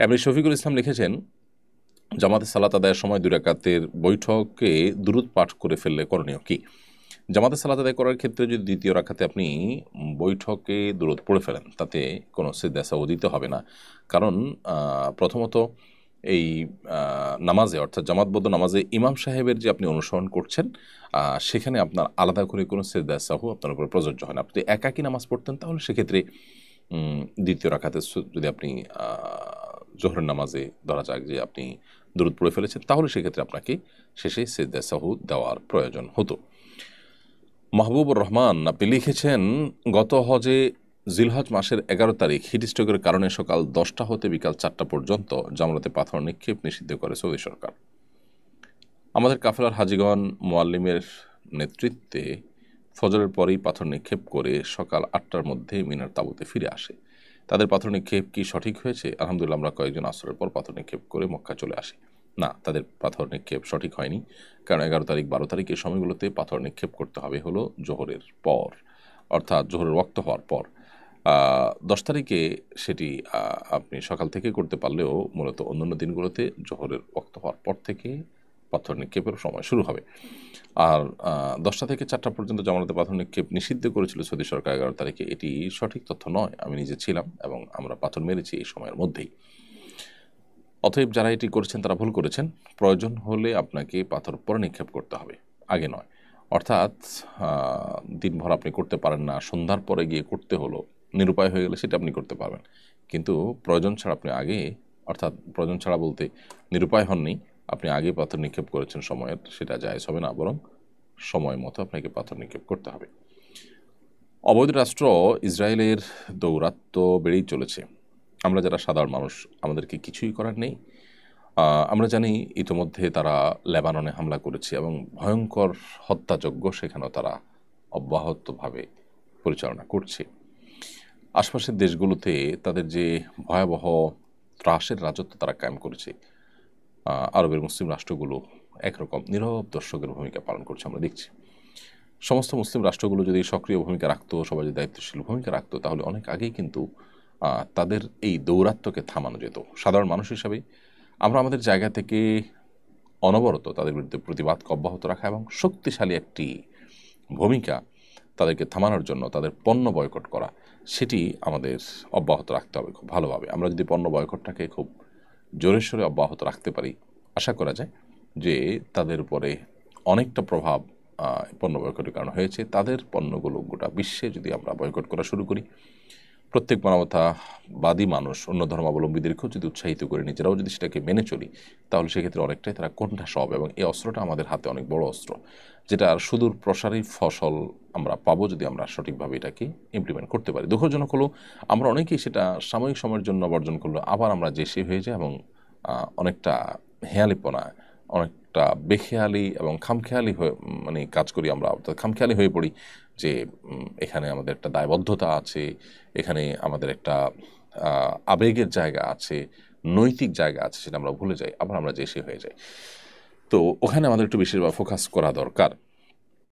এমনি শফিকুল ইসলাম লিখেছেন, জামাতে সালাত আদায়ের সময় 2 রাকাতের বৈঠকে দুরূদ পাঠ করে ফেললে করণীয় কি? জামাতে সালাত আদায় করার ক্ষেত্রে যদি দ্বিতীয় রাকাতে আপনি বৈঠকে দুরূদ পড়ে ফেলেন, তাতে কোনো সিজদা সাহু দিতে হবে না। কারণ প্রথমত এই নামাজে অর্থাৎ জামাতবদ্ধ নামাজে ইমাম সাহেবের যে আপনি অনুসরণ করছেন, সেখানে আপনার আলাদা করে কোনো সিজদা সাহু আপনার উপর প্রযোজ্য হয় না। আপনি একাকী নামাজ পড়তেন, তাহলে সেক্ষেত্রে দ্বিতীয় রাকাতে যদি আপনি জোহরের নামাজে ধরা যাক যে আপনি দুরূদ পড়ে ফেলেছেন, তাহলে সেক্ষেত্রে আপনাকে শেষে সিজদা সাহু দেওয়ার প্রয়োজন হতো। মাহবুবুর রহমান আপনি লিখেছেন, গত হজে জিলহজ মাসের 11 তারিখ হিট স্ট্রোকের কারণে সকাল 10টা হতে বিকাল 4টা পর্যন্ত জামরাতে পাথর নিক্ষেপ নিষিদ্ধ করে সৌদি সরকার। আমাদের কাফেলার হাজিগণ মুয়াল্লিমের নেতৃত্বে ফজরের পরেই পাথর নিক্ষেপ করে সকাল 8টার মধ্যে মিনার তাঁবুতে ফিরে আসে। তাদের পাথর নিক্ষেপ কি সঠিক হয়েছে? আলহামদুলিল্লাহ, আমরা কয়েকজন আসরের পর পাথর নিক্ষেপ করে মক্কা চলে আসি। না, তাদের পাথর নিক্ষেপ সঠিক হয়নি, কারণ 11 তারিখ 12 তারিখ এই সময়গুলোতে পাথর নিক্ষেপ করতে হবে হলো জোহরের পর, অর্থাৎ জোহরের ওয়াক্ত হওয়ার পর। 10 তারিখে সেটি আপনি সকাল থেকে করতে পারলেও মূলত অন্যান্য দিনগুলোতে জোহরের ওয়াক্ত হওয়ার পর থেকে পাথর নিক্ষেপের সময় শুরু হবে। আর 10টা থেকে 4টা পর্যন্ত জামালতে পাথর নিক্ষেপ নিষিদ্ধ করেছিল সৌদি সরকার 11 তারিখে। এটি সঠিক তথ্য নয়। আমি নিজে ছিলাম এবং আমরা পাথর মেরেছি এই সময়ের মধ্যেই। অতএব যারা এটি করেছেন তারা ভুল করেছেন। প্রয়োজন হলে আপনাকে পাথর পরে নিক্ষেপ করতে হবে, আগে নয়। অর্থাৎ দিনভর আপনি করতে পারেন না, সন্ধ্যার পরে গিয়ে করতে হলো, নিরুপায় হয়ে গেলে সেটা আপনি করতে পারবেন। কিন্তু প্রয়োজন ছাড়া আপনি আগে, অর্থাৎ প্রয়োজন ছাড়া বলতে নিরুপায় হননি, আপনি আগে পাথর নিক্ষেপ করেছেন সময়ের, সেটা জায়েজ হবে না, বরং সময় মতো আপনাকে পাথর নিক্ষেপ করতে হবে। অবৈধ রাষ্ট্র ইসরায়েলের দৌরাত্ম্য বেড়েই চলেছে। আমরা যারা সাধারণ মানুষ, আমাদেরকে কিছুই করার নেই। আমরা জানি ইতোমধ্যে তারা লেবাননে হামলা করেছে এবং ভয়ঙ্কর হত্যাযজ্ঞ সেখানেও তারা অব্যাহতভাবে পরিচালনা করছে। আশপাশের দেশগুলোতে তাদের যে ভয়াবহ ত্রাসের রাজত্ব তারা কায়েম করেছে, আরবের মুসলিম রাষ্ট্রগুলো একরকম নীরব দর্শকের ভূমিকা পালন করছে, আমরা দেখছি। সমস্ত মুসলিম রাষ্ট্রগুলো যদি সক্রিয় ভূমিকা রাখতো, সবাই যদি দায়িত্বশীল ভূমিকা রাখতো, তাহলে অনেক আগেই কিন্তু তাদের এই দৌরাত্ম্যকে থামানো যেত। সাধারণ মানুষ হিসাবে আমরা আমাদের জায়গা থেকে অনবরত তাদের বিরুদ্ধে প্রতিবাদকে অব্যাহত রাখা এবং শক্তিশালী একটি ভূমিকা তাদেরকে থামানোর জন্য তাদের পণ্য বয়কট করা, সেটি আমাদের অব্যাহত রাখতে হবে খুব ভালোভাবে। আমরা যদি পণ্য বয়কটটাকে খুব জোরে সোরে অব্যাহত রাখতে পারি, আশা করা যায় যে তাদের উপরে অনেকটা প্রভাব পণ্য বয়কটের কারণে হয়েছে। তাদের পণ্যগুলো গোটা বিশ্বে যদি আমরা বয়কট করা শুরু করি, প্রত্যেক মানবতাবাদী মানুষ অন্য ধর্মাবলম্বীদেরকেও যদি উৎসাহিত করে, নিজেরাও যদি সেটাকে মেনে চলি, তাহলে সেক্ষেত্রে অনেকটাই তারা কোণঠাসা হবে এবং এই অস্ত্রটা আমাদের হাতে অনেক বড় অস্ত্র, যেটা আর সুদূর প্রসারী ফসল আমরা পাবো যদি আমরা সঠিকভাবে এটাকে ইমপ্লিমেন্ট করতে পারি। দুঃখজনক হলো আমরা অনেকেই সেটা সাময়িক সময়ের জন্য বর্জন করলো, আবার আমরা যে সে হয়ে যাই এবং অনেকটা হেয়ালিপনা, অনেকটা বেখেয়ালি এবং খামখেয়ালি হয়ে মানে কাজ করি আমরা, অর্থাৎ খামখেয়ালি হয়ে পড়ি যে এখানে আমাদের একটা দায়বদ্ধতা আছে, এখানে আমাদের একটা আবেগের জায়গা আছে, নৈতিক জায়গা আছে, সেটা আমরা ভুলে যাই, আবার আমরা যে সে হয়ে যাই। তো ওখানে আমাদের একটু বেশিরভাগ ফোকাস করা দরকার।